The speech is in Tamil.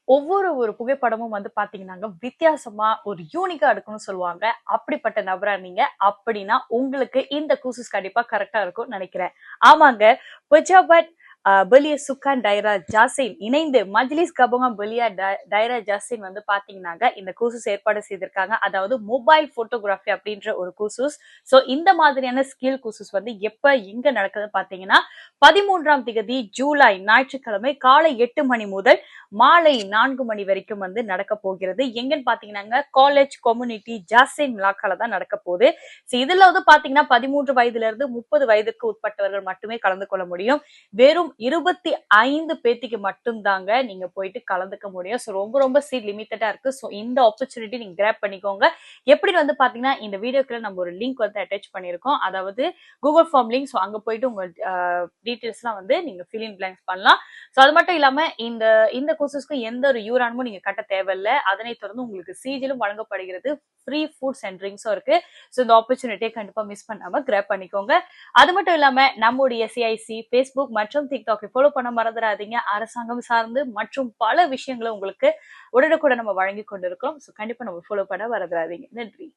ஒவ்வொரு புகைப்படமும் வந்து பாத்தீங்கன்னாங்க, வித்தியாசமா ஒரு யூனிக்கா எடுக்கணும்னு சொல்லுவாங்க. அப்படிப்பட்ட நபரா நீங்க? அப்படின்னா, உங்களுக்கு இந்த கூசஸ் கண்டிப்பா கரெக்ட்டா இருக்கும்னு நெனைக்கிறேன். ஆமாங்க. பெஜாபட் பெலிய சுக்கான் டைரா ஜாசின் இணைந்து மஜ்லிஸ் கபுங்கம் பெலியா டைரா ஜாசின் வந்து பாத்தீங்கன்னாங்க, இந்த கூசஸ் ஏற்பாடு செய்திருக்காங்க. அதாவது மொபைல் போட்டோகிராஃபி அப்படின்ற ஒரு கூசஸ். சோ இந்த மாதிரியான ஸ்கில் கூசஸ் வந்து எப்ப, எங்க நடக்குதுன்னு பாத்தீங்கன்னா, 13ஆம் திகதி ஜூலை ஞாயிற்றுக்கிழமை காலை 8 மணி முதல் மாலை 4 மணி வரைக்கும் வந்து நடக்க போகிறது. எங்கன்னு பாத்தீங்கன்னாங்க, காலேஜ் கம்யூனிட்டி ஜாசின் மிலாக்கால தான் நடக்க போகுது. இதுல வந்து பாத்தீங்கன்னா 13 வயதுல இருந்து 30 வயதுக்கு உட்பட்டவர்கள் மட்டுமே கலந்து கொள்ள முடியும். வெறும் 25 பேத்திக்கு மட்டும் தாங்க நீங்க போயிட்டு கலந்துக்க முடியும். சோ ரொம்ப ரொம்ப சீட் லிமிட்டடா இருக்கு. சோ இந்த ஆப்பர்ச்சுனிட்டி நீங்க கிராப் பண்ணிக்கோங்க. எப்படி வந்து பாத்தீங்கன்னா இந்த வீடியோக்குள்ள நம்ம ஒரு லிங்க் வந்து அட்டாச் பண்ணிருக்கோம். அதாவது கூகுள் ஃபார்ம் லிங்க். சோ அங்க போயிட்டு உங்க டீடைல்ஸ்லாம் வந்து நீங்க ஃபில் இன் பிளாங்க்ஸ் பண்ணலாம். சோ அது மட்டும் இல்லாம இந்த இந்த கோர்சஸ்க்கு எந்த ஒரு யூரானும் நீங்க கட்ட தேவையில்ல. அதனைத் தொடர்ந்து உங்களுக்கு சிஜிலும் வழங்கப்படுகிறது. ஃப்ரீ ஃபுட்ஸ் அண்ட் ட்ரிங்க்ஸும் இருக்கு. சோ இந்த ஆப்பர்ச்சுனிட்டியை கண்டிப்பா மிஸ் பண்ணாம கிராப் பண்ணிக்கோங்க. அது மட்டும் இல்லாம நம்முடைய சிஐசி, Facebook மற்றும் TikTok ஃபாலோ பண்ண மறந்துடாதீங்க. அரசாங்கம் சார்ந்து மற்றும் பல விஷயங்களை உங்களுக்கு உடனுக்குடன் நம்ம வழங்கி கொண்டிருக்கோம். சோ கண்டிப்பா நம்ம ஃபாலோ பண்ண மறந்துடாதீங்க. நன்றி.